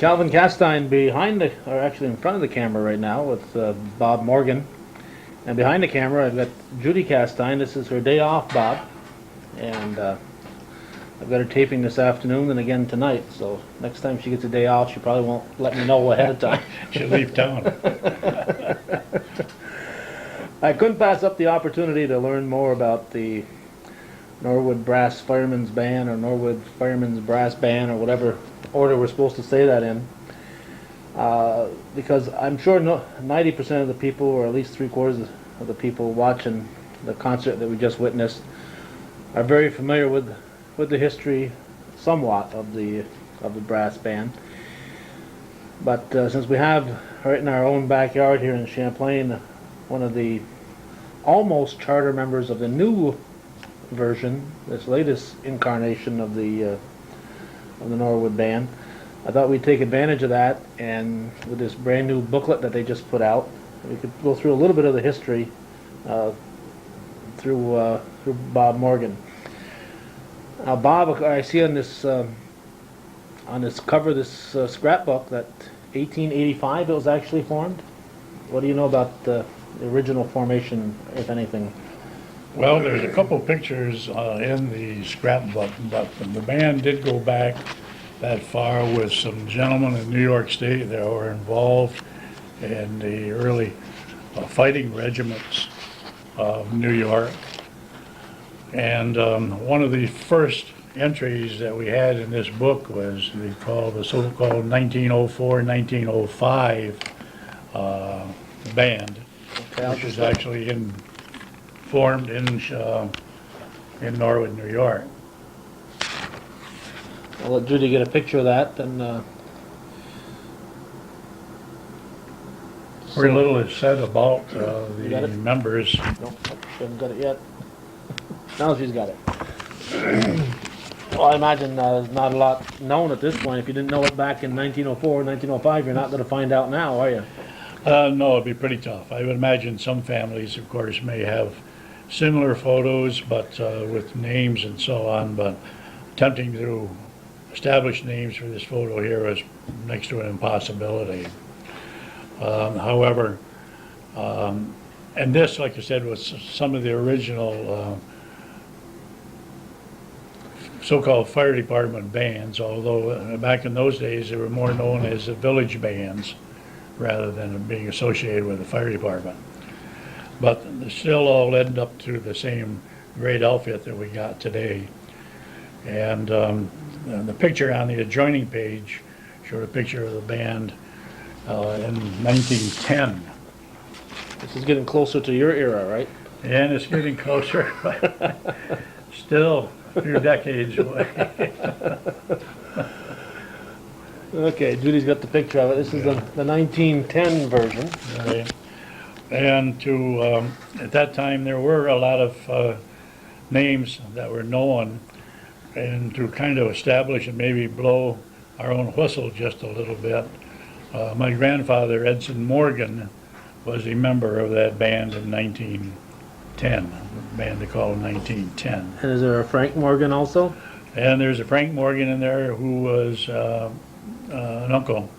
Calvin Castine behind the, or actually in front of the camera right now with Bob Morgan. And behind the camera I've got Judy Castine. This is her day off, Bob. And I've got her taping this afternoon and again tonight. So next time she gets a day off, she probably won't let me know ahead of time. She'll leave town. I couldn't pass up the opportunity to learn more about the Norwood Brass Firemen's Band or Norwood Firemen's Brass Band or whatever order we're supposed to say that in. Because I'm sure 90% of the people, or at least 3/4 of the people watching the concert that we just witnessed, are very familiar with the history, somewhat, of the brass band. But since we have right in our own backyard here in Champlain one of the almost charter members of the new version, this latest incarnation of the Norwood band, I thought we'd take advantage of that, and with this brand new booklet that they just put out, we could go through a little bit of the history through Bob Morgan. Now, Bob, I see on this cover, this scrapbook, that 1885 it was actually formed. What do you know about the original formation, if anything? Well, there's a couple pictures in the scrapbook, but the band did go back that far with some gentlemen in New York State that were involved in the early fighting regiments of New York. And one of the first entries that we had in this book was the so-called 1904-1905 band, Okay, which is actually formed in Norwood, New York. I'll let Judy get a picture of that, and Very little is said about You got the it? members. no, she hasn't got it yet. Now she's got it. Well, I imagine there's not a lot known at this point. If you didn't know it back in 1904, 1905, you're not going to find out now, are you? No, it'd be pretty tough. I would imagine some families, of course, may have similar photos, but with names and so on, but attempting to establish names for this photo here is next to an impossibility. However, and this, like I said, was some of the original so-called fire department bands, although back in those days they were more known as the village bands rather than being associated with the fire department. But they still all end up to the same great outfit that we got today. And the picture on the adjoining page showed a picture of the band in 1910. This is getting closer to your era, right? And it's getting closer, but still a few decades away. Okay, Judy's got the picture of it. This is the 1910 version. Right. And at that time there were a lot of names that were known, and to kind of establish and maybe blow our own whistle just a little bit, my grandfather, Edson Morgan, was a member of that band in 1910, the band they call 1910. And is there a Frank Morgan also? And there's a Frank Morgan in there who was an uncle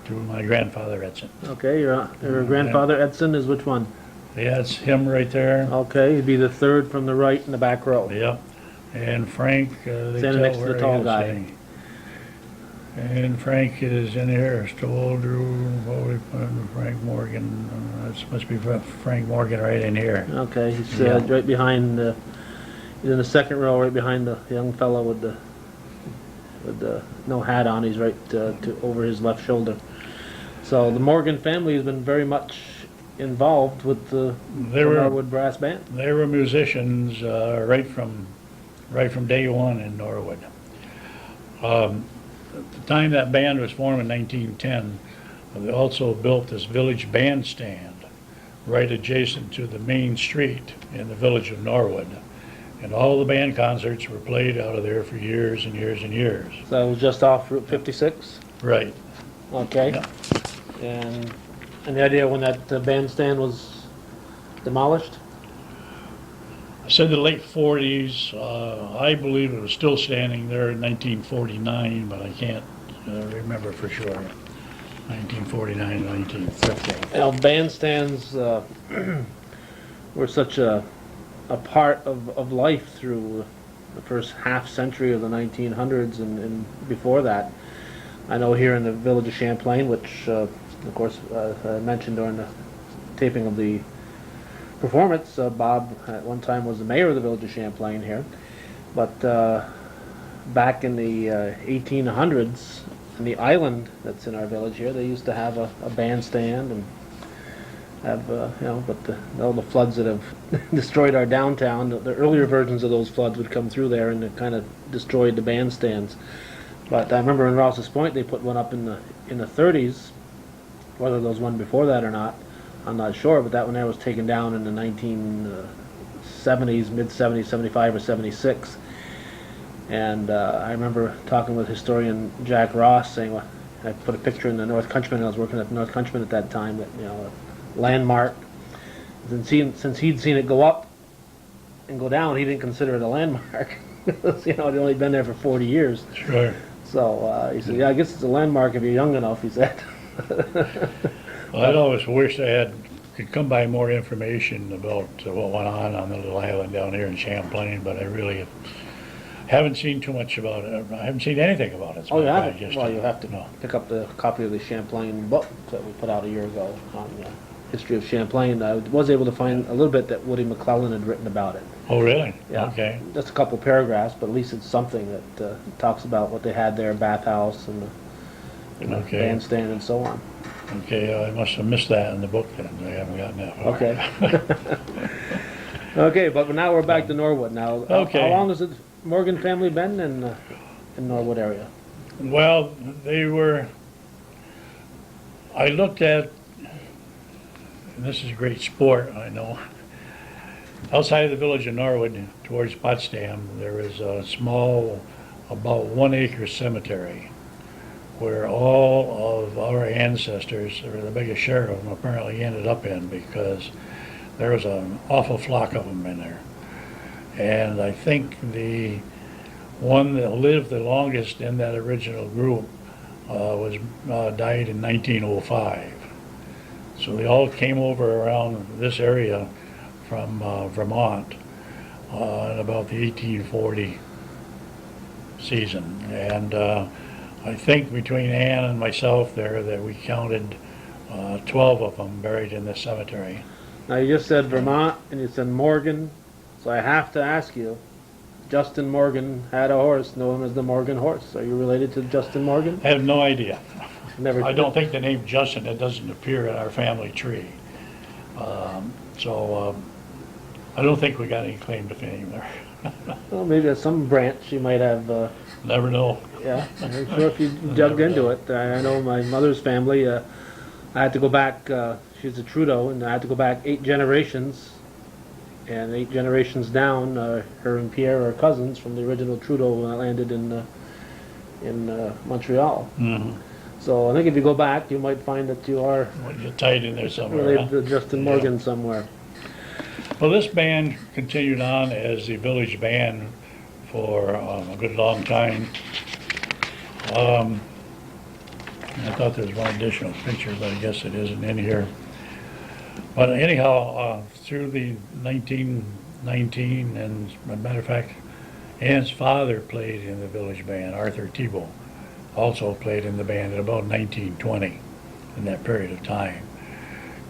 to my grandfather, Edson. Okay, your grandfather Edson is which one? Yeah, it's him right there. Okay, he'd be the third from the right in the back row. Yep. And Frank, they Standing next to where the he tall is guy. sitting. And Frank is in here, Stoll, Drew, what we put in, Frank Morgan. That must be Frank Morgan right in here. Okay, he's Yeah. right behind. He's in the second row, right behind the young fellow with the no hat on. He's right over his left shoulder. So the Morgan family has been very much involved with the Norwood Brass Band. They were musicians right from day one in Norwood. At the time that band was formed in 1910, they also built this village bandstand right adjacent to the main street in the village of Norwood. And all the band concerts were played out of there for years and years and years. So it was just off Route 56? Right. Okay. Yeah. And the idea when that bandstand was demolished? I said the late 40s. I believe it was still standing there in 1949, but I can't remember for sure. 1949, 1950. You know, bandstands were such a part of life through the first half century of the 1900s and before that. I know here in the village of Champlain, which of course I mentioned during the taping of the performance, Bob at one time was the mayor of the village of Champlain here, but back in the 1800s, in the island that's in our village here, they used to have a bandstand and have, you know, but all the floods that have destroyed our downtown, the earlier versions of those floods would come through there and it kind of destroyed the bandstands. But I remember in Rouse's Point they put one up in the 30s. Whether there was one before that or not, I'm not sure. But that one there was taken down in the 1970s, mid 70s, 75 or 76. And I remember talking with historian Jack Ross, saying, well, I put a picture in the North Countryman. I was working at the North Countryman at that time. That, you know, a landmark. Since he'd seen it go up and go down, he didn't consider it a landmark. You know, it'd only been there for 40 years. Sure. So he said, yeah, I guess it's a landmark if you're young enough, he said. Well, I'd always wished I could come by more information about what went on the little island down here in Champlain, but I really haven't seen too much about it. I haven't seen anything about it. Oh, you I haven't? just Well, you have to no. pick up the copy of the Champlain book that we put out a year ago on the history of Champlain. I was able to find a little bit that Woody McClellan had written about it. Oh, really? Yeah. Okay. Just a couple paragraphs, but at least it's something that talks about what they had there, bathhouse and the Okay. bandstand and so on. Okay, I must have missed that in the book then. I haven't gotten that far. Okay. Okay, but now we're back to Norwood now. Okay. How long has the Morgan family been in Norwood area? Well, I looked at, and this is great sport, I know. Outside of the village of Norwood, towards Potsdam, there is a small, about 1 acre cemetery where all of our ancestors, or the biggest share of them, apparently ended up in, because there was an awful flock of them in there. And I think the one that lived the longest in that original group died in 1905. So they all came over around this area from Vermont in about the 1840 season. And I think between Ann and myself there that we counted 12 of them buried in this cemetery. Now you just said Vermont and you said Morgan, so I have to ask you, Justin Morgan had a horse, know him as the Morgan horse. Are you related to Justin Morgan? I have no idea. Never. I don't think the name Justin, it doesn't appear in our family tree. I don't think we got any claim to fame there. Well, maybe at some branch you might have. Never know. Yeah, I'm sure if you dug into it. I know my mother's family. I had to go back. She's a Trudeau, and I had to go back 8 generations, and 8 generations down. Her and Pierre are cousins from the original Trudeau when I landed in Montreal. Mm-hmm. So I think if you go back, you might find that you are You're tied in there somewhere. related Huh? to Justin Morgan somewhere. Well, this band continued on as the village band for a good long time. I thought there was one additional picture, but I guess it isn't in here. But anyhow, through the 1919, and as a matter of fact, Ann's father played in the village band, Arthur Thibault, also played in the band at about 1920, in that period of time.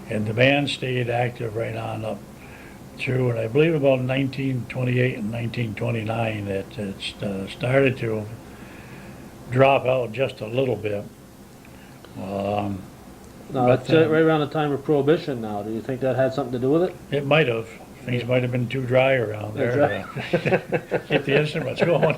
And the band stayed active right on up through, and I believe about 1928 and 1929 that it started to drop out just a little bit. No, But, it's right around the time of Prohibition now. Do you think that had something to do with it? It might have. Things might have been too dry around there to keep the instruments going.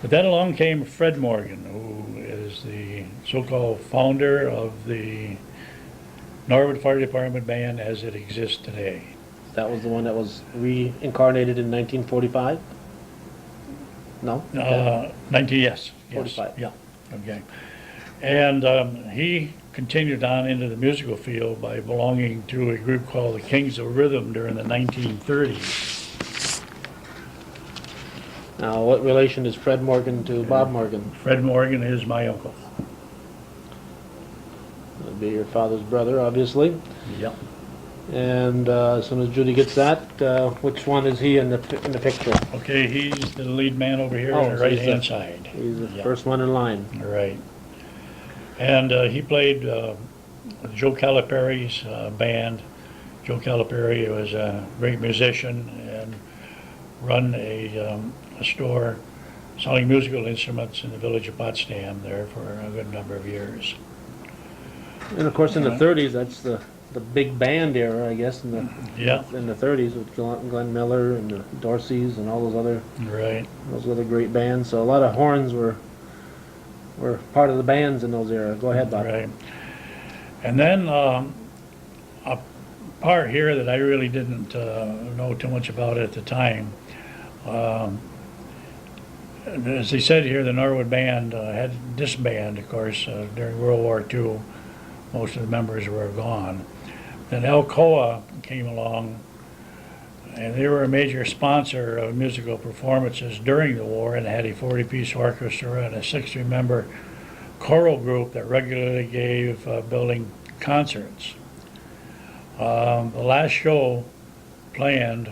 But then along came Fred Morgan, who is the so-called founder of the Norwood Fire Department Band as it exists today. That was the one that was reincarnated in 1945? No? yes. 45. Yeah, okay. And he continued on into the musical field by belonging to a group called the Kings of Rhythm during the 1930s. Now, what relation is Fred Morgan to Bob Morgan? Fred Morgan is my uncle. That'd be your father's brother, obviously. Yep. And as soon as Judy gets that, which one is he in the picture? Okay, he's the lead man over here Oh, on the so he's right-hand the- side. He's the Yep. first one in line. Right. And he played Joe Calipari's band. Joe Calipari was a great musician and run a store selling musical instruments in the village of Potsdam there for a good number of years. And of course, in the 30s, that's the big band era, I guess, in Yeah, the 30s with Glenn Miller and the Dorseys and all right. those other great bands. So a lot of horns were part of the bands in those eras. Go ahead, Bob. Right. And then a part here that I really didn't know too much about at the time. As they said here, the Norwood band had disbanded, of course, during World War II. Most of the members were gone. Then Alcoa came along, and they were a major sponsor of musical performances during the war, and had a 40-piece orchestra and a 60-member choral group that regularly gave building concerts. The last show planned,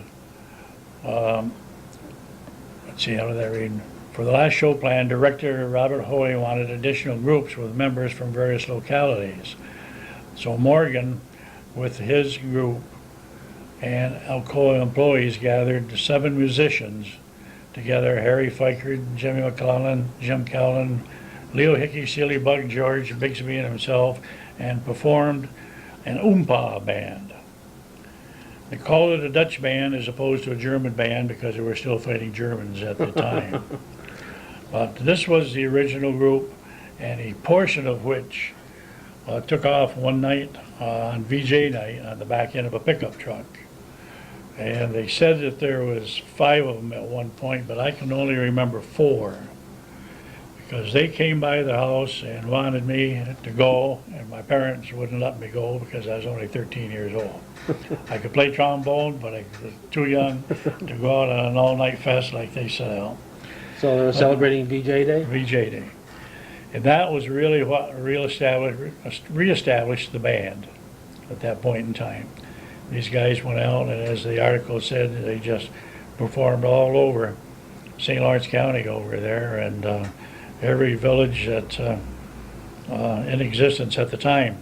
let's see, how did that read? For the last show planned, director Robert Hoey wanted additional groups with members from various localities. So Morgan, with his group and Alcoa employees, gathered 7 musicians together: Harry Fikerd, Jimmy McClellan, Jim Callan, Leo Hickey, Sealy Buck, George Bixby, and himself, and performed an oompa band. They called it a Dutch band as opposed to a German band because they were still fighting Germans at the time. But this was the original group, and a portion of which took off one night on VJ night on the back end of a pickup truck. And they said that there was 5 of them at one point, but I can only remember 4. Because they came by the house and wanted me to go, and my parents wouldn't let me go because I was only 13 years old. I could play trombone, but I was too young to go out on an all-night fest like they sell. So they were celebrating VJ Day? VJ Day. And that was really what reestablished the band at that point in time. These guys went out, and as the article said, they just performed all over St. Lawrence County over there, and every village that in existence at the time.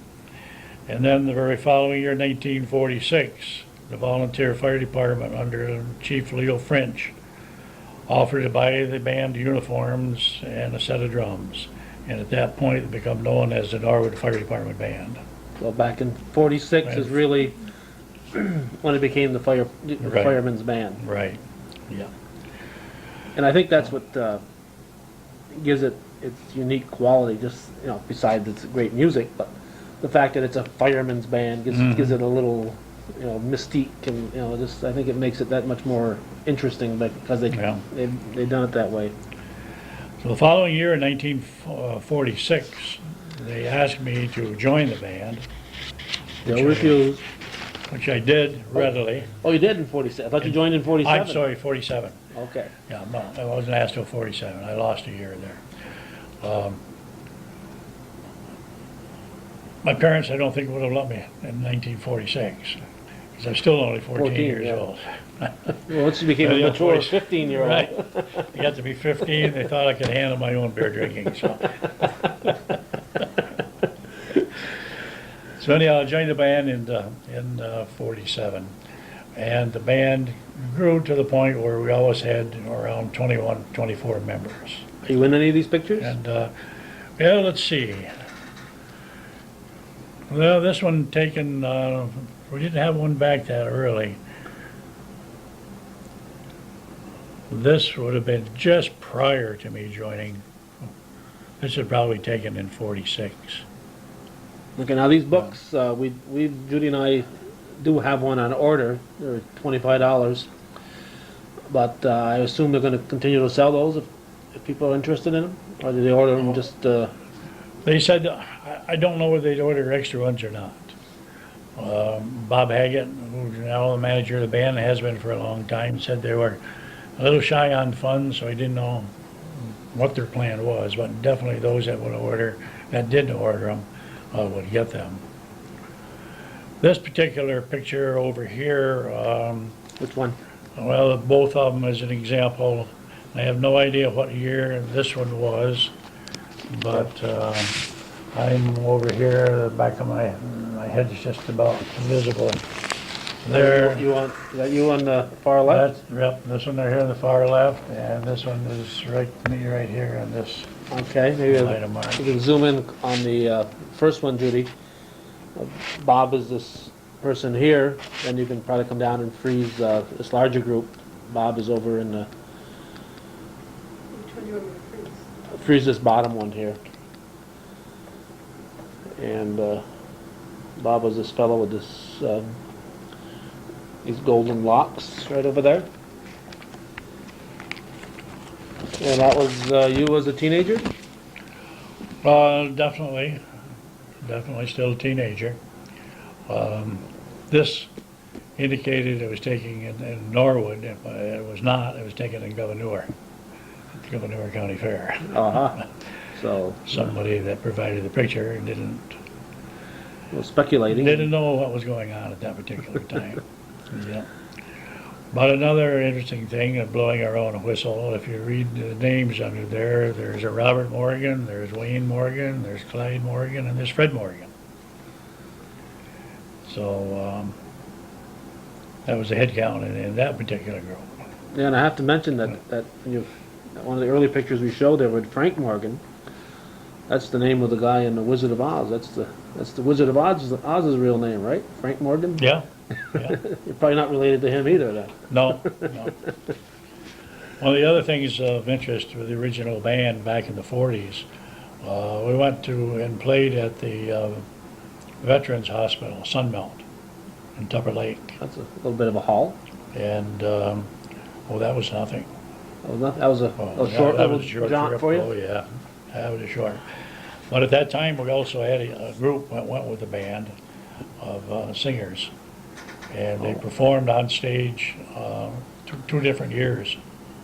And then the very following year, 1946, the volunteer fire department under Chief Leo French offered to buy the band uniforms and a set of drums. And at that point, it became known as the Norwood Fire Department Band. So back in 46 is really when it became the Right. Firemen's Band. Right, yeah. And I think that's what gives it its unique quality, just, besides its great music, but the fact that it's a fireman's band gives it a little, mystique, and, just, I think it makes it that much more interesting because they've done it that way. So the following year, in 1946, they asked me to join the band, They'll refuse. which I did readily. Oh, you did in 47. I thought you joined in 47. I'm sorry, 47. Okay. Yeah, no, I wasn't asked till 47. I lost a year there. My parents, I don't think, would have let me in 1946, because I'm still only 14 years yeah. old. Well, once you became a Yeah, mature boys. 15-year-old. Right. You got to be 15, they thought I could handle my own beer drinking, so. So anyhow, I joined the band in 47, and the band grew to the point where we always had around 21, 24 members. Are you in any of these pictures? And, well, let's see. Well, this one taken, we didn't have one back that early. This would have been just prior to me joining. This is probably taken in 46. Okay, now these books, Judy and I do have one on order. They're $25, but I assume they're going to continue to sell those if people are interested in them, or do they order them just? They said, I don't know whether they'd order extra ones or not. Bob Haggett, who's now the manager of the band, has been for a long time, said they were a little shy on funds, so I didn't know what their plan was, but definitely those that would order, that did order them, would get them. This particular picture over here, Which one? well, both of them as an example. I have no idea what year this one was, but I'm over here, the back of my head is just about visible. There. You on, is that you on the far left? Yep, this one right here on the far left, and this one is me right here on this Okay, maybe line of mark. you can zoom in on the first one, Judy. Bob is this person here, then you can probably come down and freeze this larger group. Bob is over in the, Which one do you want me to freeze? freeze this bottom one here. And Bob was this fellow with this, these golden locks right over there. And that was you as a teenager? Definitely still a teenager. This indicated it was taken in Norwood. If it was not, it was taken in Governor County Fair. Uh-huh. So, Somebody that provided the picture didn't speculating. know what was going on at that particular time. Yeah. But another interesting thing, blowing our own whistle, if you read the names under there, there's a Robert Morgan, there's Wayne Morgan, there's Clyde Morgan, and there's Fred Morgan. So that was the head count in that particular group. Yeah, and I have to mention that one of the early pictures we showed there with Frank Morgan, that's the name of the guy in the Wizard of Oz. That's the Wizard of Oz's real name, right? Frank Morgan? Yeah. You're probably not related to him either, then. No. One of the other things of interest with the original band back in the 40s, we went to and played at the Veterans Hospital, Sunmelt, in Tupper Lake. That's a little bit of a haul. And, that was nothing. That was a short That little was a short jaunt trip. for you? Oh, yeah, that was a short. But at that time, we also had a group that went with a band of singers. And they performed on stage two different years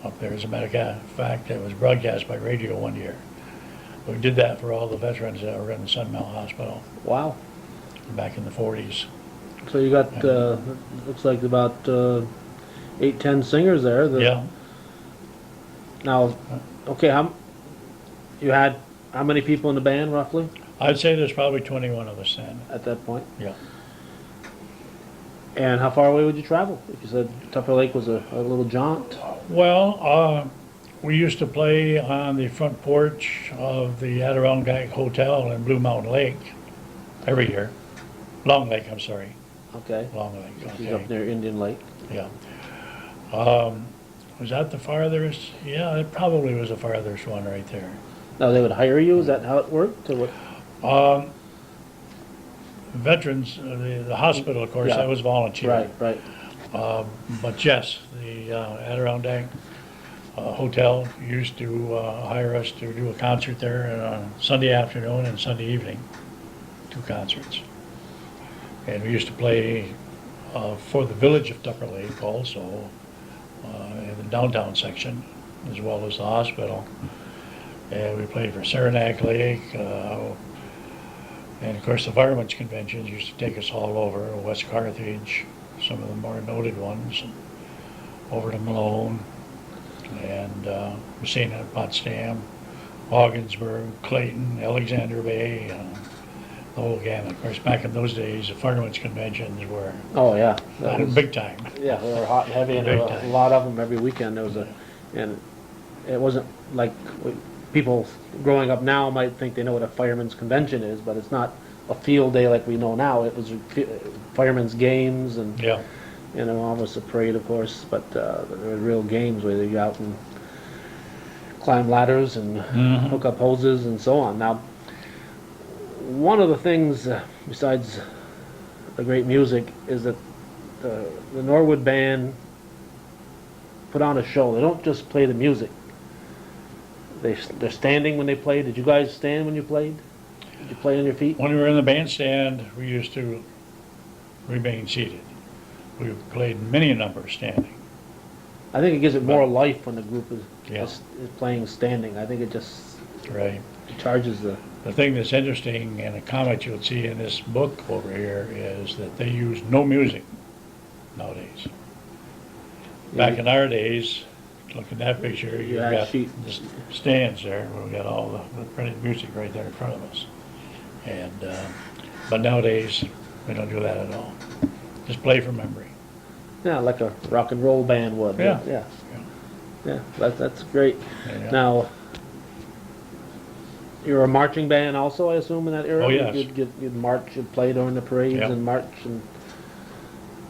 up there. As a matter of fact, it was broadcast by radio one year. We did that for all the veterans that were in the Sunmelt Hospital Wow. back in the 40s. So you got, looks like about 8, 10 singers there. Yeah. Now, okay, you had how many people in the band roughly I'd say there's probably 21 of us then. at that point? Yeah. And how far away would you travel? If you said Tupper Lake was a little jaunt. Well, we used to play on the front porch of the Adirondack Hotel in Blue Mountain Lake every year. Long Lake, I'm sorry. Okay. Long Lake, She's okay. up near Indian Lake. Yeah. Was that the farthest? Yeah, it probably was the farthest one right there. Now they would hire you. Is that how it worked? Or what? Veterans, the hospital, of course, Yeah. that was volunteer. Right. But yes, the Adirondack Hotel used to hire us to do a concert there on Sunday afternoon and Sunday evening, 2 concerts. And we used to play for the village of Tupper Lake also, in the downtown section, as well as the hospital. And we played for Saranac Lake, and of course the Firemen's conventions used to take us all over, West Carthage, some of the more noted ones, and over to Malone, and Messina, Potsdam, Ogdensburg, Clayton, Alexander Bay, the whole gamut. Of course, back in those days, the Firemen's conventions were Oh yeah. That was- big time. Yeah, they were hot and heavy, and Big a time. lot of them every weekend. There was and it wasn't like people growing up now might think they know what a fireman's convention is, but it's not a field day like we know now. It was firemen's games and Yeah. almost a parade, of course, but there were real games where they go out and climb ladders and hook up hoses and so on. Now, one of the things besides the great music is that the Norwood band put on a show. They don't just play the music. They're standing when they play. Did you guys stand when you played? Did you play on your feet? When we were in the bandstand, we used to remain seated. We played many numbers standing. I think it gives it more life when the group Yeah. is playing standing. I think it just Right. charges the, The thing that's interesting, and a comment you'll see in this book over here, is that they use no music nowadays. Back in our days, look at that picture, you've Yeah, got sheet. the stands there, where we got all the printed music right there in front of us. And, but nowadays, we don't do that at all. Just play from memory. yeah, like a rock and roll band would. Yeah. Yeah. Yeah, that's great. Yeah. Now, you're a marching band also, I assume, in that era? Oh, yes. You'd march, you'd play during the parades Yeah. and march and,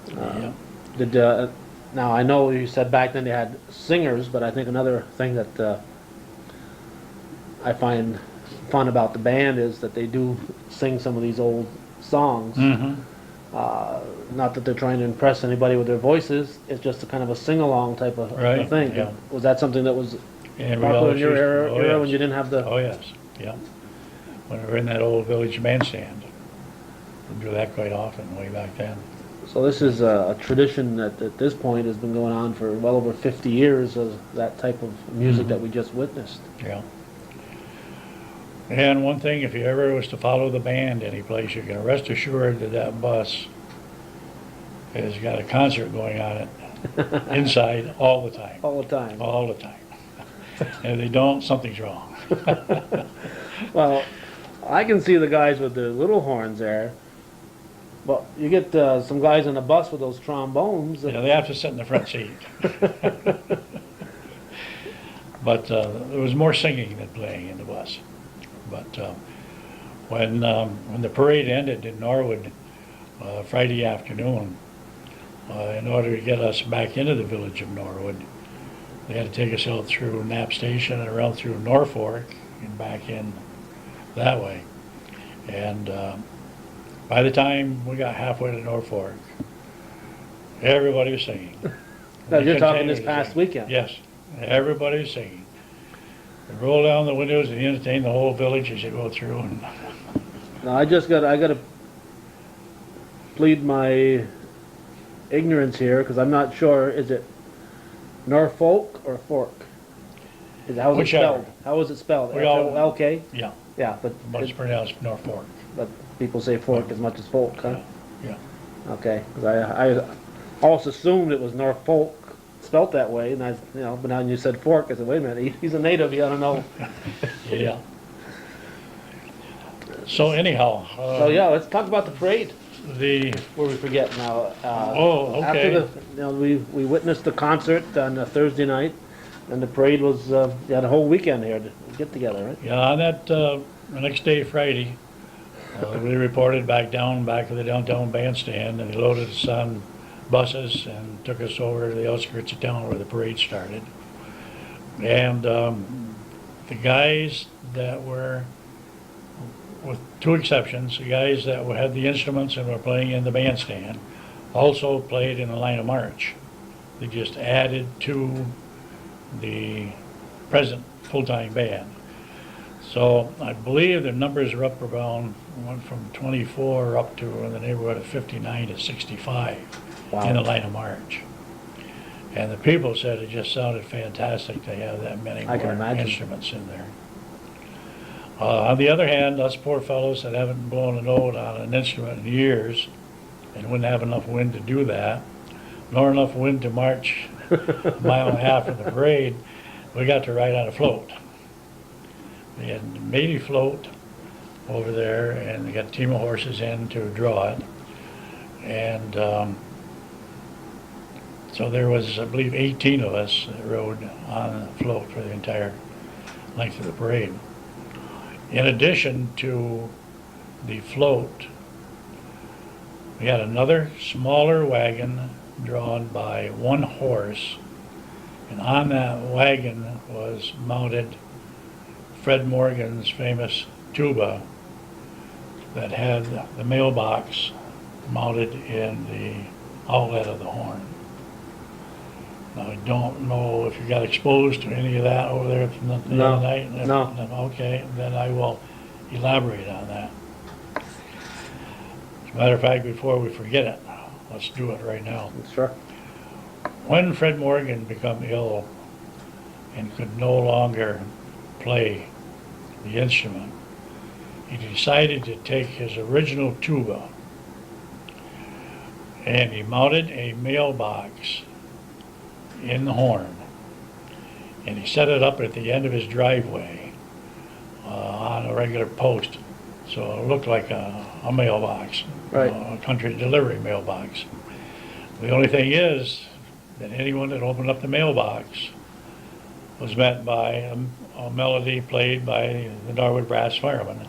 Yeah. did, now I know you said back then they had singers, but I think another thing that, I find fun about the band is that they do sing some of these old songs. Mm-hmm. Not that they're trying to impress anybody with their voices, it's just a kind of a sing-along type of Right, thing. yeah. Was that something that was And we popular always in your used- era, oh, era yes. when you didn't have the? Oh, yes, yeah. When we were in that old village bandstand. We do that quite often, way back then. So this is a tradition that at this point has been going on for well over 50 years of that type of music that we just witnessed. Yeah. And one thing, if you ever was to follow the band any place, you can rest assured that that bus has got a concert going on it inside all the time. All the time. All the time. And if they don't, something's wrong. Well, I can see the guys with the little horns there, but you get some guys on the bus with those trombones. Yeah, they have to sit in the front seat. But there was more singing than playing in the bus. But when the parade ended in Norwood Friday afternoon, in order to get us back into the village of Norwood, they had to take us out through Knapp Station and around through Norfolk and back in that way. And by the time we got halfway to Norfolk, everybody was singing. Now, you're They talking this continued to past sing. weekend. Yes, everybody was singing. They roll down the windows and entertain the whole village as you go through. And Now, I gotta plead my ignorance here, because I'm not sure, is it Norfolk or Fork? How is it Whichever. spelled? How is it spelled? We all- F-O-L-K? yeah, Yeah, but it's pronounced Norfolk. but people say Fork as much as Folk, huh? Yeah. Okay, 'cause I always assumed it was Norfolk, spelt that way, and but now you said Fork, I said, wait a minute, he's a native, you ought to know. Yeah. So anyhow. So yeah, let's talk about the parade, The, before we forget now. Oh, okay. After we witnessed the concert on a Thursday night, and the parade was, you had a whole weekend here to get together, right? yeah, on that, the next day, Friday, we reported back to the downtown bandstand, and they loaded us on buses and took us over to the outskirts of town where the parade started. And the guys that were, with two exceptions, the guys that had the instruments and were playing in the bandstand also played in the line of march. They just added to the present full-time band. So I believe the numbers are up around, went from 24 up to in the neighborhood of 59 to 65 in the line of march. And the people said it just sounded fantastic to have that many I can more imagine. instruments in there. On the other hand, us poor fellows that haven't blown a note on an instrument in years and wouldn't have enough wind to do that, nor enough wind to march a mile and a half of the parade, we got to ride on a float. They had a matey float over there, and they got a team of horses in to draw it. And so there was, I believe, 18 of us that rode on the float for the entire length of the parade. In addition to the float, we had another smaller wagon drawn by one horse, and on that wagon was mounted Fred Morgan's famous tuba that had the mailbox mounted in the outlet of the horn. Now, I don't know if you got exposed to any of that over there the No, other night. If- no. Okay, then I will elaborate on that. As a matter of fact, before we forget it, let's do it right now. Sure. When Fred Morgan became ill and could no longer play the instrument, he decided to take his original tuba and he mounted a mailbox in the horn and he set it up at the end of his driveway on a regular post, so it looked like a mailbox, Right. a country delivery mailbox. The only thing is that anyone that opened up the mailbox was met by a melody played by the Norwood Brass Firemen,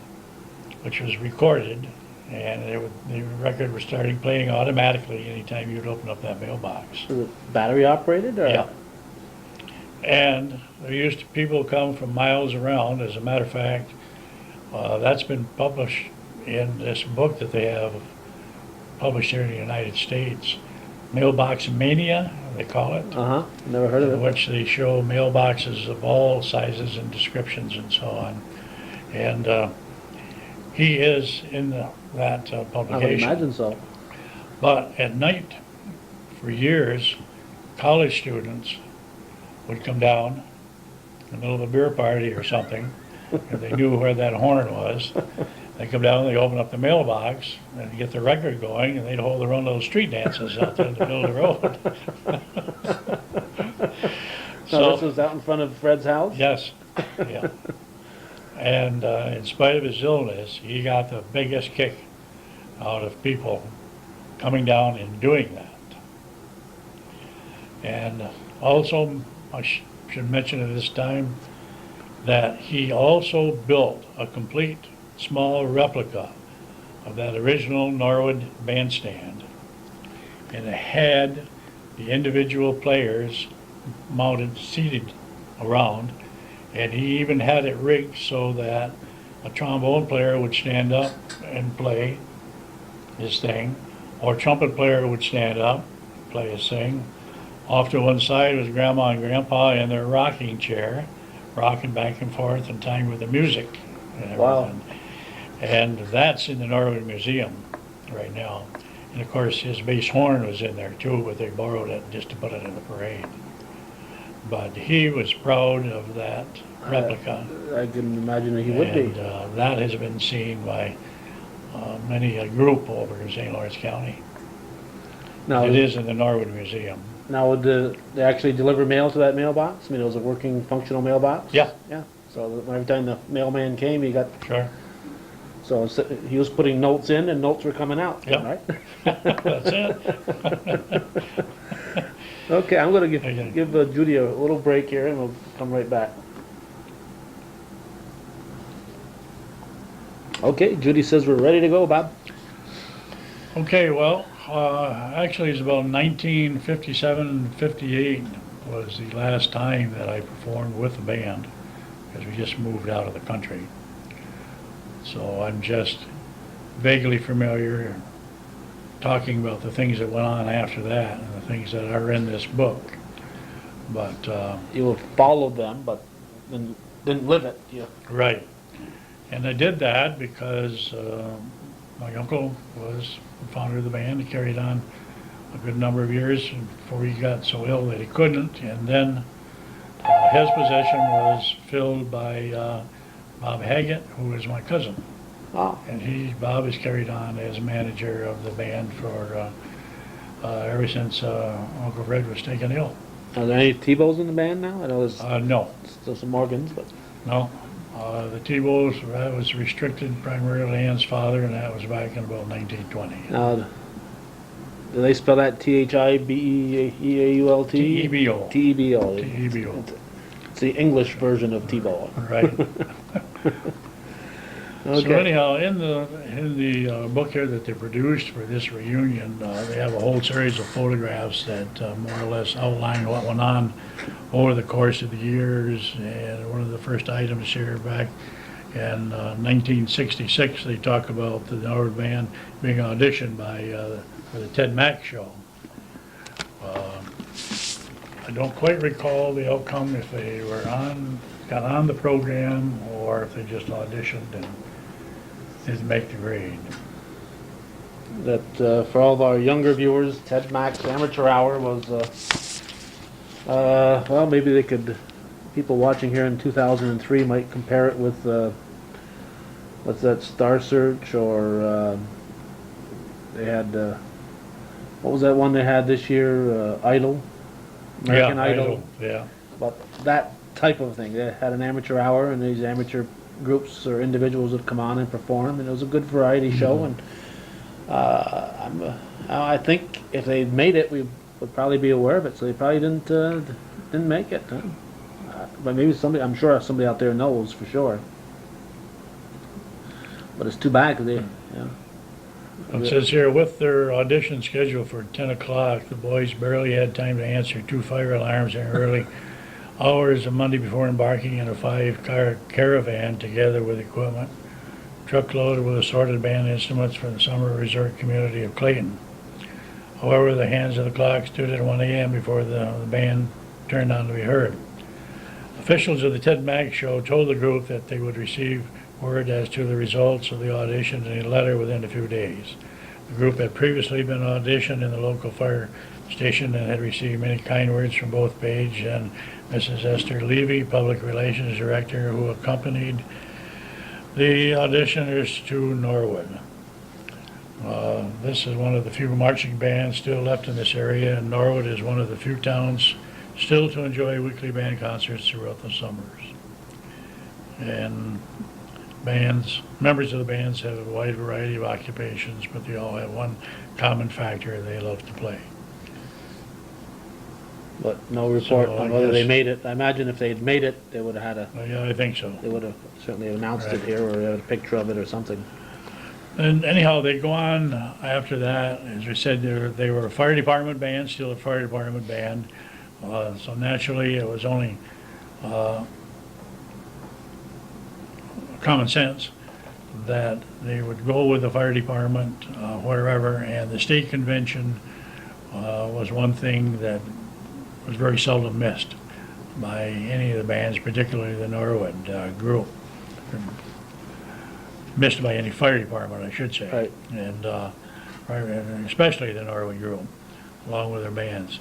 which was recorded, and the record was starting playing automatically anytime you'd open up that mailbox. Is it battery operated or? Yeah. And there used to people come from miles around. As a matter of fact, that's been published in this book that they have published here in the United States, Mailbox Mania, they call it, Uh-huh, never heard of in it. which they show mailboxes of all sizes and descriptions and so on. And he is in that I would publication. imagine so. But at night, for years, college students would come down in the middle of a beer party or something, and they knew where that horn was. They'd come down, they'd open up the mailbox, and they'd get the record going, and they'd hold their own little street dances out there in the middle of the road. So this was out in front of Fred's house? Yes, yeah. And in spite of his illness, he got the biggest kick out of people coming down and doing that. And also, I should mention at this time that he also built a complete small replica of that original Norwood bandstand, and it had the individual players mounted, seated around, and he even had it rigged so that a trombone player would stand up and play his thing, or a trumpet player would stand up, play his thing. Off to one side was Grandma and Grandpa in their rocking chair, rocking back and forth in time with the music and everything. Wow. And that's in the Norwood Museum right now. And of course, his bass horn was in there too, but they borrowed it just to put it in the parade. But he was proud of that replica. I can imagine that he would be. And that has been seen by many a group over in St. Lawrence County. Now, It is in the Norwood Museum. now would they actually deliver mail to that mailbox? I mean, it was a working, functional mailbox? Yeah. Yeah, so every time the mailman came, he got, Sure. so he was putting notes in and notes were coming out, Yep. right? That's it. Okay, I'm gonna Okay. give Judy a little break here and we'll come right back. Okay, Judy says we're ready to go, Bob. Okay, well, actually it's about 1957, 58 was the last time that I performed with the band, because we just moved out of the country. So I'm just vaguely familiar talking about the things that went on after that and the things that are in this book. But, You followed them, but didn't live it, yeah. right. And I did that because my uncle was the founder of the band. He carried on a good number of years before he got so ill that he couldn't. And then his position was filled by Bob Haggett, who is my cousin. Oh, And Bob has carried on as manager of the band for ever since Uncle Fred was taken ill. are there any T-Bows in the band now? I know there's No, still some Morgans, but, no. The T-Bows, that was restricted primarily to Ann's father, and that was back in about 1920. do they spell that T-H-I-B-E-E-A-U-L-T? T-E-B-O. T-E-B-O. T-E-B-O. It's the English version of T-Bow. Right. So Okay. anyhow, in the book here that they produced for this reunion, they have a whole series of photographs that more or less outline what went on over the course of the years. And one of the first items here back in 1966, they talk about the Norwood Band being auditioned for the Ted Mack show. I don't quite recall the outcome, if they got on the program or if they just auditioned and didn't make the grade. That, for all of our younger viewers, Ted Mack's Amateur Hour was Well, maybe they could, people watching here in 2003 might compare it with, what's that, Star Search, or, they had, what was that one they had this year, Idol? American Yeah, Idol. Yeah, But that type of thing. They had an amateur hour, and these amateur groups or individuals would come on and perform, and it was a good variety show. And I think if they made it, we would probably be aware of it. So they probably didn't make it. Huh? But maybe somebody, I'm sure somebody out there knows for sure. But it's too bad 'cause they, yeah. it says here, with their audition scheduled for 10 o'clock, the boys barely had time to answer 2 fire alarms in early hours of Monday before embarking in a 5-car caravan together with equipment, truckloaded with assorted band instruments from the summer resort community of Clayton. However, the hands of the clock stood at 1 a.m. before the band turned on to be heard. Officials of the Ted Mack Show told the group that they would receive word as to the results of the audition in a letter within a few days. The group had previously been auditioned in the local fire station and had received many kind words from both Page and Mrs. Esther Levy, Public Relations Director, who accompanied the auditioners to Norwood. This is one of the few marching bands still left in this area, and Norwood is one of the few towns still to enjoy weekly band concerts throughout the summers. And members of the bands have a wide variety of occupations, but they all have one common factor: they love to play. But no report So, on I whether they guess- made it. I imagine if they'd made it, they would have had a. Yeah, I think so. They would have certainly announced it Right. here, or had a picture of it or something. And anyhow, they go on after that. As we said, they were a fire department band, still a fire department band. So naturally, it was only common sense that they would go with the fire department wherever, and the state convention was one thing that was very seldom missed by any of the bands, particularly the Norwood group. Missed by any fire department, I should say. Right. And especially the Norwood group, along with their bands.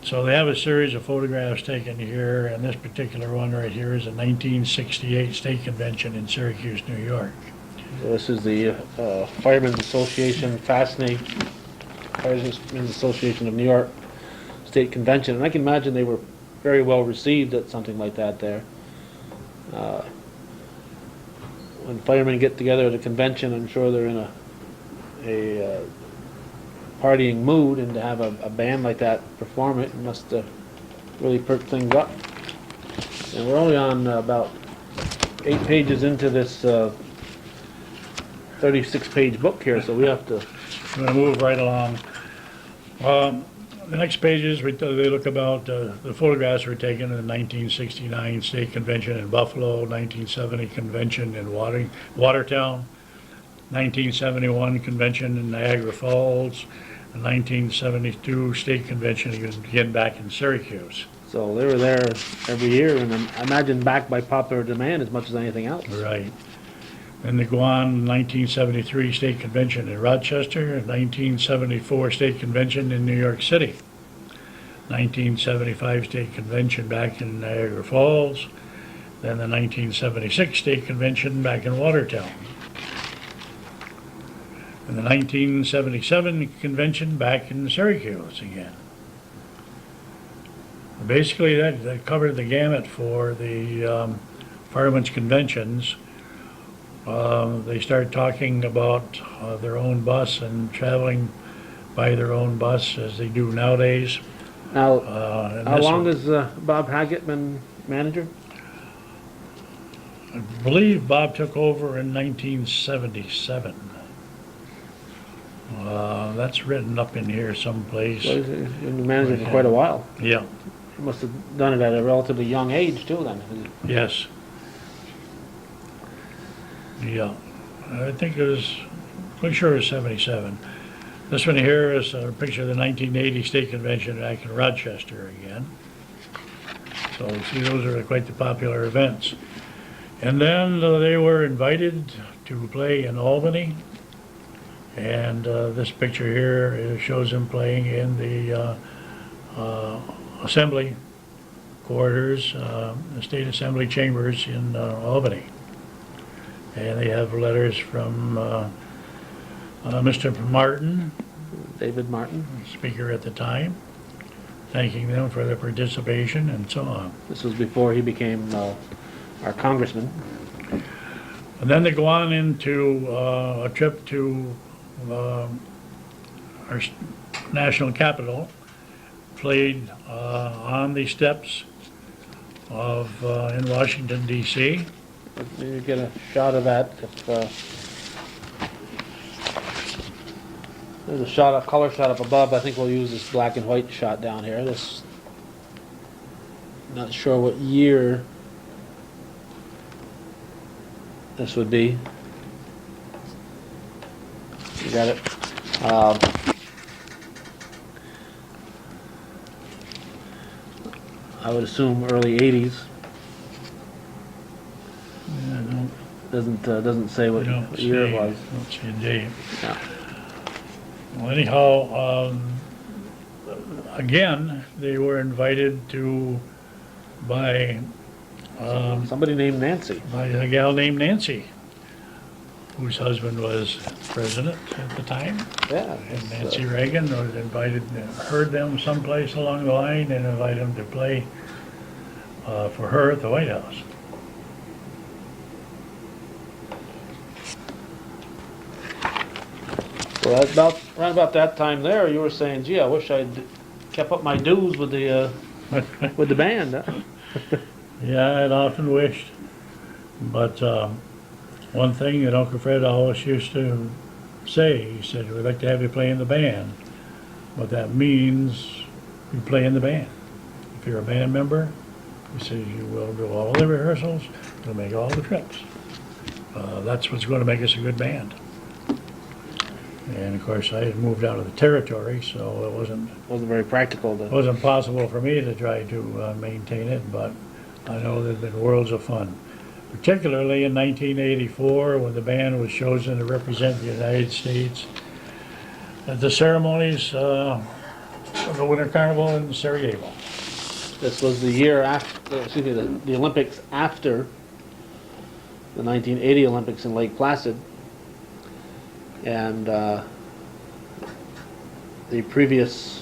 So they have a series of photographs taken here, and this particular one right here is a 1968 state convention in Syracuse, New York. So this is the Firemen's Association, Firemen's Association of New York State Convention, and I can imagine they were very well received at something like that there. When firemen get together at a convention, I'm sure they're in a partying mood, and to have a band like that perform it must really perk things up. And we're only on about 8 pages into this 36-page book here, so we have to. I'm going to move right along. The next pages, they look about the photographs were taken in the 1969 State Convention in Buffalo, 1970 Convention in Watertown, 1971 Convention in Niagara Falls, and 1972 State Convention again back in Syracuse. So they were there every year, and I imagine backed by popular demand as much as anything else. Right. Then they go on, 1973 State Convention in Rochester, 1974 State Convention in New York City, 1975 State Convention back in Niagara Falls, then the 1976 State Convention back in Watertown, and the 1977 Convention back in Syracuse again. Basically, that covered the gamut for the firemen's conventions. They start talking about their own bus and traveling by their own bus as they do nowadays. Now, And how this long one- has Bob Haggett been manager? I believe Bob took over in 1977. That's written up in here someplace. Well, he's been manager for quite a while. Yeah, He must have done it at a relatively young age too, then. yes. Yeah, I think it was, quite sure it was 77. This one here is a picture of the 1980 State Convention back in Rochester again. So see, those are quite the popular events. And then they were invited to play in Albany. And this picture here shows them playing in the Assembly quarters, the State Assembly chambers in Albany. And they have letters from Mr. Martin, David Martin. Speaker at the time, thanking them for their participation and so on. This was before he became our congressman. And then they go on into a trip to our national capital, played on the steps of in Washington, D.C. Let me get a shot of that. If, there's a shot, a color shot up above. I think we'll use this black and white shot down here. This, not sure what year this would be. You got it. I would assume early '80s. Yeah, no, Doesn't say what year it was. Don't see a date. Yeah. Well, anyhow, again, they were invited to by Somebody named Nancy. by a gal named Nancy, whose husband was president at the time. Yeah. And Nancy Reagan was invited, heard them someplace along the line and invited them to play for her at the White House. Well, right about that time there, you were saying, "Gee, I wish I'd kept up my dues with the band." Huh? Yeah, I'd often wished. But one thing that Uncle Fred always used to say, he said, "We'd like to have you play in the band. What that means, you play in the band. If you're a band member," he says, "you will do all the rehearsals, you'll make all the trips. That's what's going to make us a good band." And of course, I had moved out of the territory, so Wasn't very practical. it wasn't possible for me to try to maintain it, but I know there've been worlds of fun. Particularly in 1984, when the band was chosen to represent the United States at the ceremonies of the Winter Carnival in Sarajevo. This was the year after, excuse me, the Olympics after the 1980 Olympics in Lake Placid. And the previous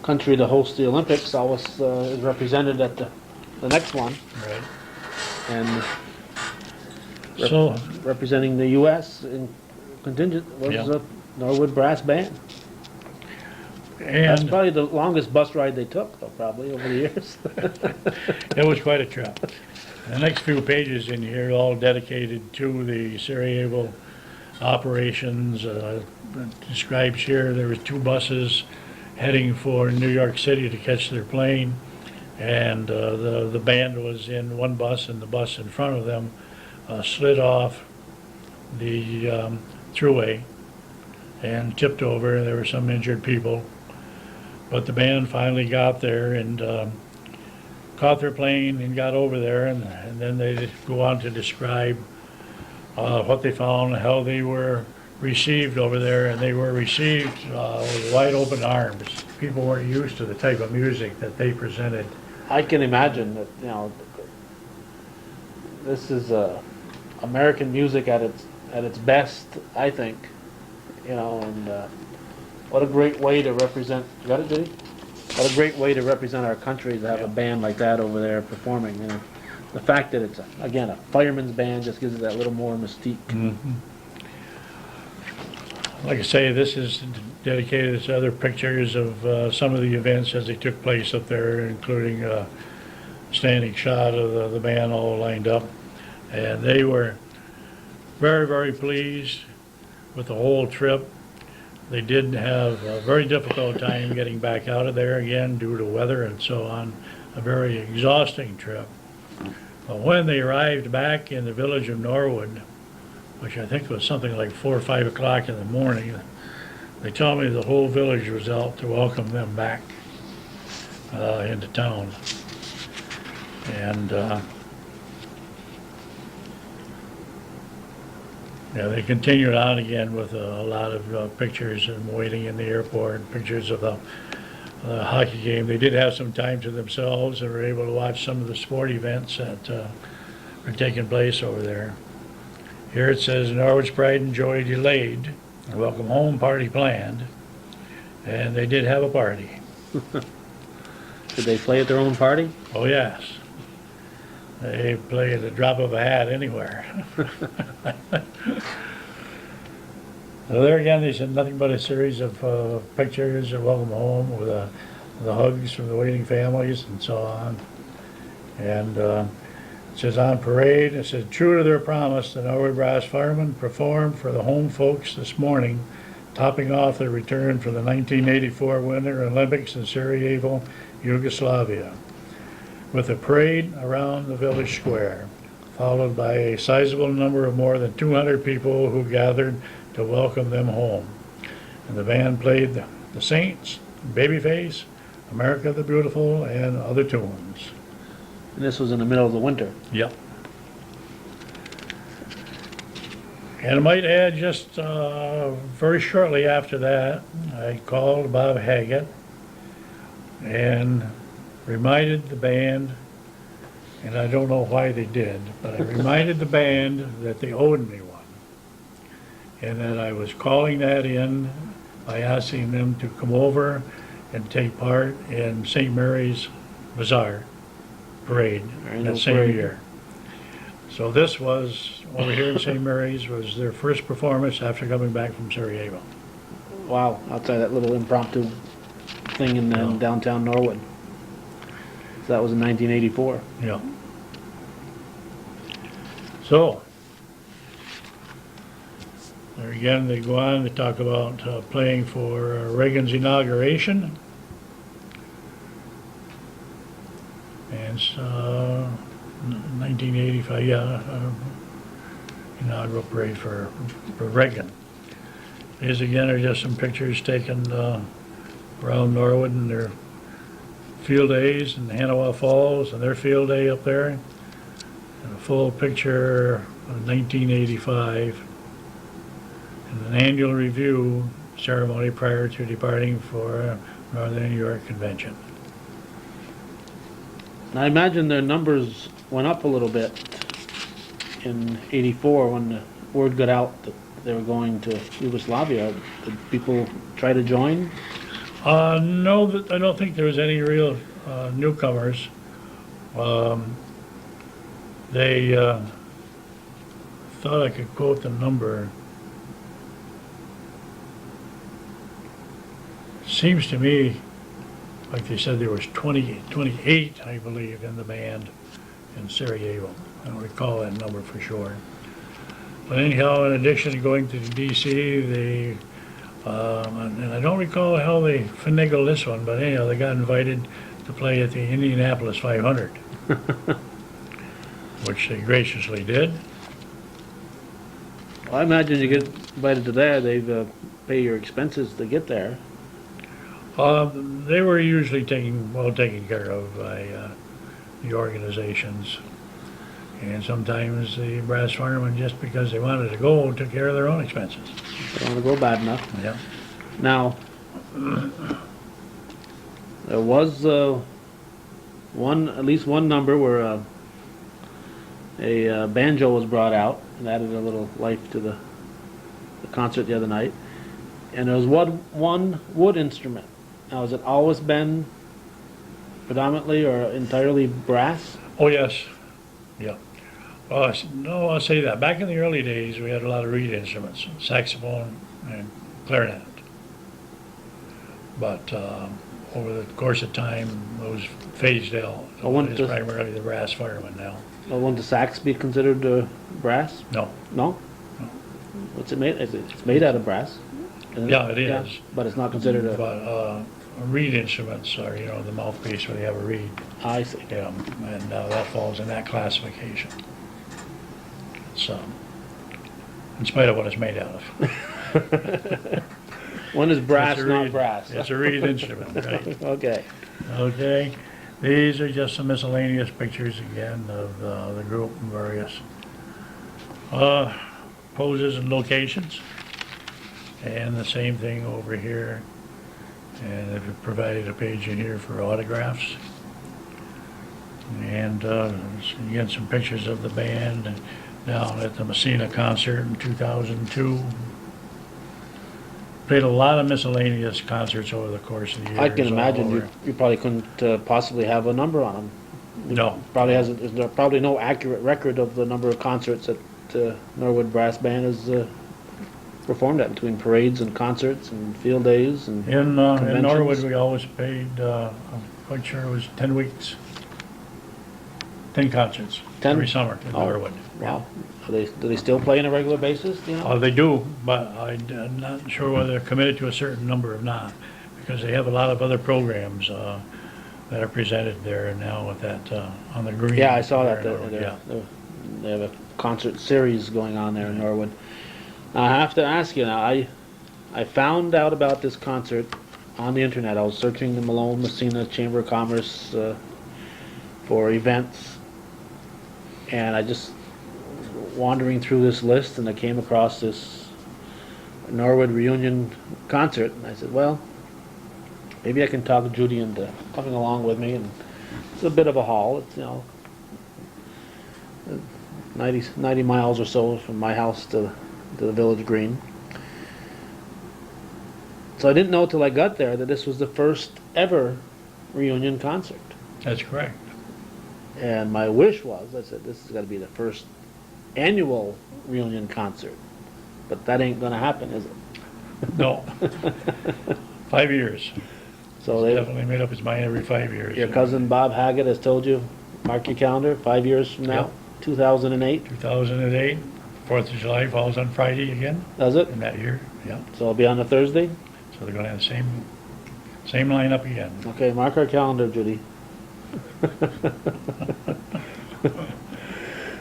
country to host the Olympics always is represented at the next one. Right. And So, representing the U.S. in contingent was Yeah. the Norwood Brass Band. That's and probably the longest bus ride they took, though, probably over the years. it was quite a trip. The next few pages in here are all dedicated to the Sarajevo operations. Describes here there were 2 buses heading for New York City to catch their plane, and the band was in one bus, and the bus in front of them slid off the thruway and tipped over. There were some injured people, but the band finally got there and caught their plane and got over there, and then they go on to describe what they found, how they were received over there, and they were received with wide open arms. People weren't used to the type of music that they presented. I can imagine that, this is American music at its best, I think, and what a great way to represent. You got it, Judy? What a great way to represent our country to have a band like that over there performing. The fact that it's again a fireman's band just gives it that little more mystique. Like I say, this is dedicated to other pictures of some of the events as they took place up there, including a standing shot of the band all lined up. And they were very, very pleased with the whole trip. They did have a very difficult time getting back out of there again due to weather and so on. A very exhausting trip. But when they arrived back in the village of Norwood, which I think was something like 4 or 5 o'clock in the morning, they told me the whole village was out to welcome them back into town. And yeah, they continued on again with a lot of pictures and waiting in the airport, pictures of the hockey game. They did have some time to themselves and were able to watch some of the sport events that are taking place over there. Here it says, Norwood's pride and joy delayed, a welcome home party planned, and they did have a party. Did they play at their own party? Oh, yes. They play at the drop of a hat anywhere. So there again, they said nothing but a series of pictures of welcome home with the hugs from the waiting families and so on. And it says on parade, it says true to their promise, the Norwood Brass Firemen performed for the home folks this morning, topping off their return from the 1984 Winter Olympics in Sarajevo, Yugoslavia, with a parade around the village square, followed by a sizable number of more than 200 people who gathered to welcome them home. And the band played the Saints, Babyface, America the Beautiful, and other tunes. And this was in the middle of the winter. Yep. And I might add, just very shortly after that, I called Bob Haggett and reminded the band, and I don't know why they did, but I reminded the band that they owed me one. And that I was calling that in by asking them to come over and take part in St. Mary's Bazaar parade Annual that same parade. year. So this was, over here in St. Mary's, was their first performance after coming back from Sarajevo. Wow, outside that little impromptu thing in Yeah. downtown Norwood. So that was in 1984. Yeah. So, there again, they go on to talk about playing for Reagan's inauguration. And 1985, inaugural parade for Reagan. These again are just some pictures taken around Norwood and their field days in Hanawa Falls and their field day up there. And a full picture of 1985. And an annual review ceremony prior to departing for Northern New York Convention. And I imagine their numbers went up a little bit in '84 when the word got out that they were going to Yugoslavia. Did people try to join? No, I don't think there was any real newcomers. They thought I could quote the number. Seems to me like they said there was 28, I believe, in the band in Sarajevo. I don't recall that number for sure. But anyhow, in addition to going to D.C., they, and I don't recall how they finagled this one, but anyhow, they got invited to play at the Indianapolis 500, which they graciously did. Well, I imagine you get invited to that, they've pay your expenses to get there. They were usually well taken care of by the organizations. And sometimes the brass firemen, just because they wanted to go, took care of their own expenses. They don't want to go bad enough. Yeah. Now, there was at least one number where a banjo was brought out and added a little life to the concert the other night. And there was one wood instrument. Now, has it always been predominantly or entirely brass? Oh, yes. Yeah. No, I'll say that. Back in the early days, we had a lot of reed instruments, saxophone and clarinet. But over the course of time, those phased out. It's primarily the brass firemen now. Well, wouldn't the sax be considered brass? No. No? No. What's it made? It's made out of brass. Isn't Yeah, it is. But it's not considered a... But reed instruments are, the mouthpiece where they have a reed. I see. Yeah, and that falls in that classification. So, in spite of what it's made out of. One is brass, It's a not reed- brass. It's a reed instrument, right? Okay. Okay, these are just some miscellaneous pictures again of the group and various poses and locations. And the same thing over here And they've provided a page in here for autographs. And again, some pictures of the band down at the Messina concert in 2002. Played a lot of miscellaneous concerts over the course of the years. I can all imagine over. you probably couldn't possibly have a number on them. No. There's probably no accurate record of the number of concerts that Norwood Brass Band has performed at, between parades and concerts and field days and In conventions. Norwood, we always played, I'm quite sure it was 10 weeks, 10 concerts 10? every summer in Oh, Norwood. Wow. Do they still play on a regular basis, do you know? They do, but I'm not sure whether they're committed to a certain number or not, because they have a lot of other programs that are presented there now with that on the green. Yeah, I saw that. there in Norwood, yeah. They have a concert series going on there in Norwood. Now, I have to ask you now, I found out about this concert on the internet. I was searching the Malone Messina Chamber of Commerce for events, and I just wandering through this list, and I came across this Norwood reunion concert, and I said, well, maybe I can talk Judy into coming along with me. And it's a bit of a haul. It's, 90 miles or so from my house to the village green. So I didn't know till I got there that this was the first ever reunion concert. That's correct. And my wish was, I said, this has got to be the first annual reunion concert. But that ain't gonna happen, is it? No. 5 years. So He's definitely made up his mind every 5 years. your cousin Bob Haggett has told you, mark your calendar, 5 years from now, Yep. 2008, 2008, 4th of July falls on Friday again does it? in that year. Yeah. So it'll be on a Thursday? So they're going to have the same lineup again. Okay, mark our calendar, Judy.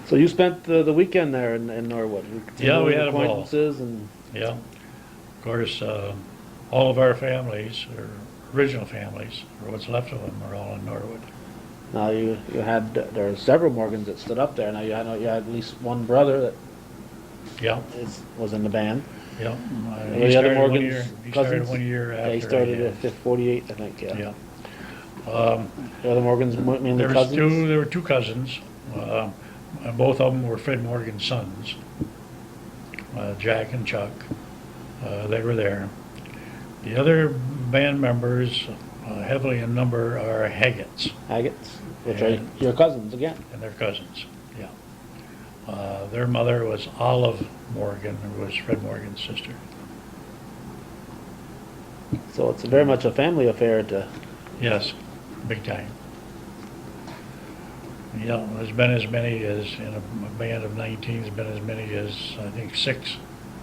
So you spent the weekend there in Norwood? Yeah, we had a ball. Acquaintances and, Yeah. Of course, all of our families, or original families, or what's left of them, are all in Norwood. now you had, there are several Morgans that stood up there. Now I know you had at least one brother that Yeah, was in the band. yeah. The He other started Morgan's he started cousins? 1 year after. Yeah, he started I at 48, I think, yeah. Yeah. The other Morgans mainly There cousins? were two cousins. Both of them were Fred Morgan's sons, Jack and Chuck. They were there. The other band members, heavily in number, are Haggetts Haggetts, which are And- your cousins again. and their cousins. Yeah. Their mother was Olive Morgan, who was Fred Morgan's sister. So it's very much a family affair to, Yes, big time. Yeah, there's been as many as, in a band of 19, there's been as many as, I think, 6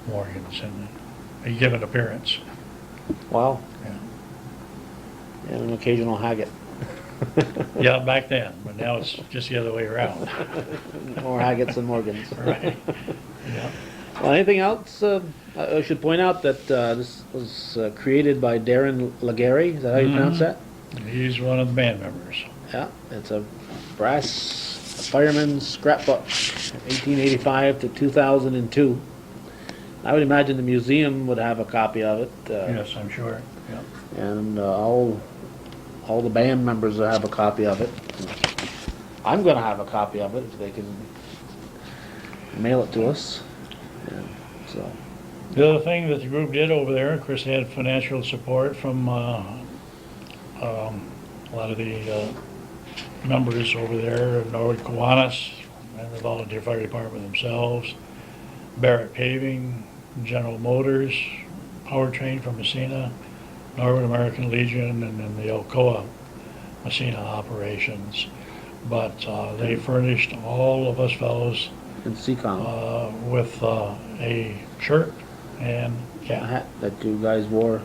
Morgans in a given appearance. wow, Yeah. and an occasional Haggett. Yeah, back then, but now it's just the other way around. More Haggetts than Morgans. Right. Yeah. Well, anything else? I should point out that this was created by Darren Legary. Is that how you pronounce that? He's one of the band members. Yeah, it's a brass fireman's scrapbook, 1885 to 2002. I would imagine the museum would have a copy of it. Yes, I'm sure. Yeah. And all the band members will have a copy of it. I'm going to have a copy of it if they can mail it to us. And so, The other thing that the group did over there, of course, they had financial support from a lot of the members over there, Norwood Kiwanis, and the volunteer fire department themselves, Barrett Paving, General Motors, Powertrain from Messina, Norwood American Legion, and then the Alcoa Messina operations. But they furnished all of us fellows and CCOM, with a shirt and a cap, hat that you guys wore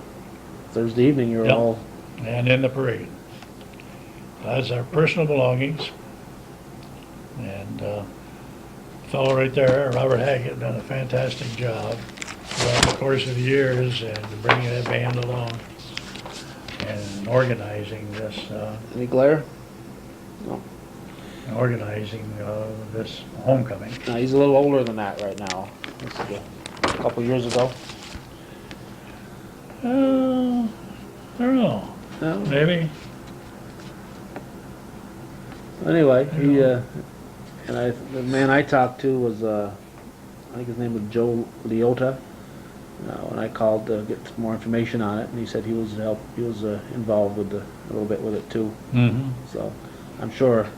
Thursday evening. You were Yep. all and in the parade. That's our personal belongings. And fellow right there, Robert Haggett, done a fantastic job throughout the course of the years and bringing that band along and organizing this, any glare? No. this homecoming. No, he's a little older than that right now. This is a couple years ago. I don't know, No? maybe. Anyway, he, Yeah. the man I talked to was, I think his name was Joe Leota. When I called to get some more information on it, and he said he was involved with a little bit with it too. Mm-hmm. So I'm sure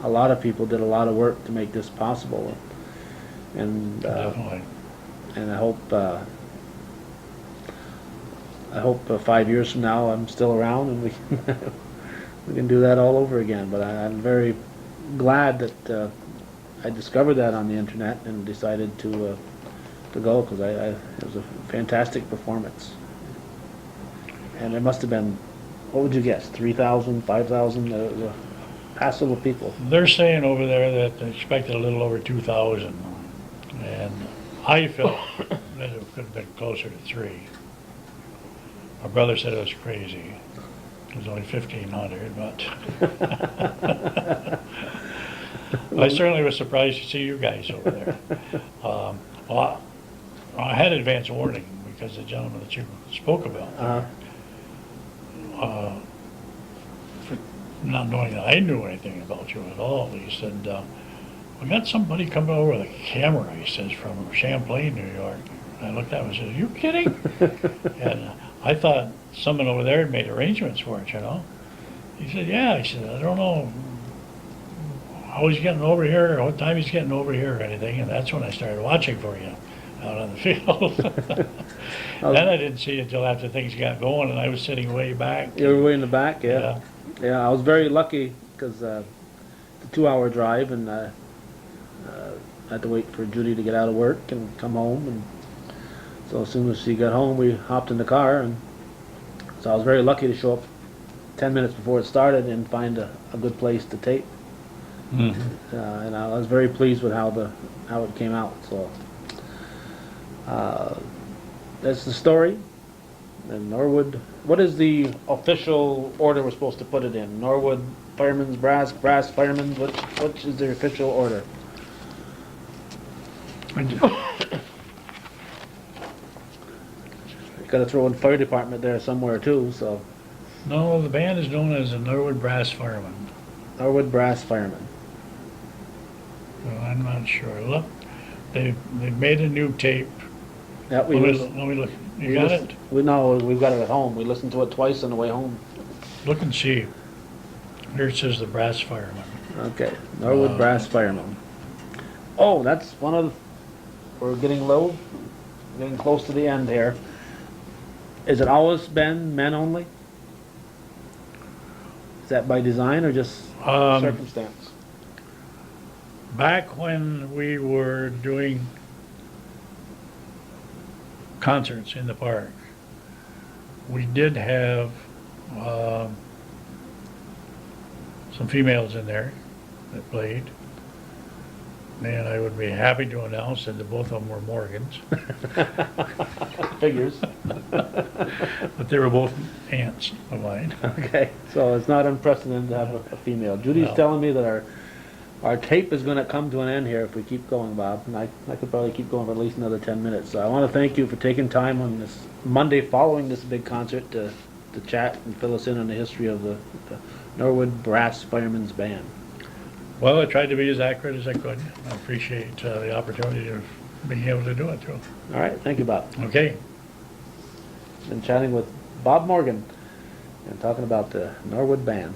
a lot of people did a lot of work to make this possible, and Definitely. and I hope 5 years from now I'm still around and we we can do that all over again. But I'm very glad that I discovered that on the internet and decided to go because it was a fantastic performance. And there must have been, what would you guess, 3,000, 5,000, passable people. They're saying over there that they expected a little over 2,000, and I felt that it could have been closer to 3. My brother said it was crazy. It was only 1,500, but I certainly was surprised to see you guys over there. Well, I had advance warning because the gentleman that you spoke about, Uh-huh. for not knowing that I knew anything about you at all, he said, we got somebody coming over with a camera, he says, from Champlain, New York. And I looked at him and said, are you kidding? And I thought someone over there had made arrangements for it, you know. He said, yeah. He said, I don't know how he's getting over here, or what time he's getting over here or anything. And that's when I started watching for you out on the field. Then I didn't see you until after things got going, and I was sitting way back. You were way in the back, yeah. Yeah, I was very lucky because the 2-hour drive, and I had to wait for Judy to get out of work and come home. And so as soon as she got home, we hopped in the car, and so I was very lucky to show up 10 minutes before it started and find a good place to tape. Mm-hmm. And I was very pleased with how it came out. So that's the story. And Norwood. What is the official order we're supposed to put it in? Norwood Firemen's Brass, Brass Firemen's. Which is the official order? Got to throw in fire department there somewhere too. So No, the band is known as the Norwood Brass Firemen. Norwood Brass Firemen. Well, I'm not sure. Look, they made a new tape. Yeah, Let me look. You got it? We know we've got it at home. We listened to it twice on the way home. Look and see. Here it says the Brass Firemen. Okay, Norwood Brass Firemen. Oh, that's one of the, we're getting low, getting close to the end here. Is it always been men only? Is that by design or just circumstance? Back when we were doing concerts in the park, we did have some females in there that played. And I would be happy to announce that both of them were Morgans. Figures. But they were both aunts of mine. Okay, so it's not unprecedented to have a female. Judy's No. telling me that our tape is going to come to an end here if we keep going, Bob. And I could probably keep going for at least another 10 minutes. So I want to thank you for taking time on this Monday following this big concert to chat and fill us in on the history of the Norwood Brass Firemen's Band. Well, I tried to be as accurate as I could. I appreciate the opportunity of being able to do it, too. All right, thank you, Bob. Okay. Been chatting with Bob Morgan and talking about the Norwood Band.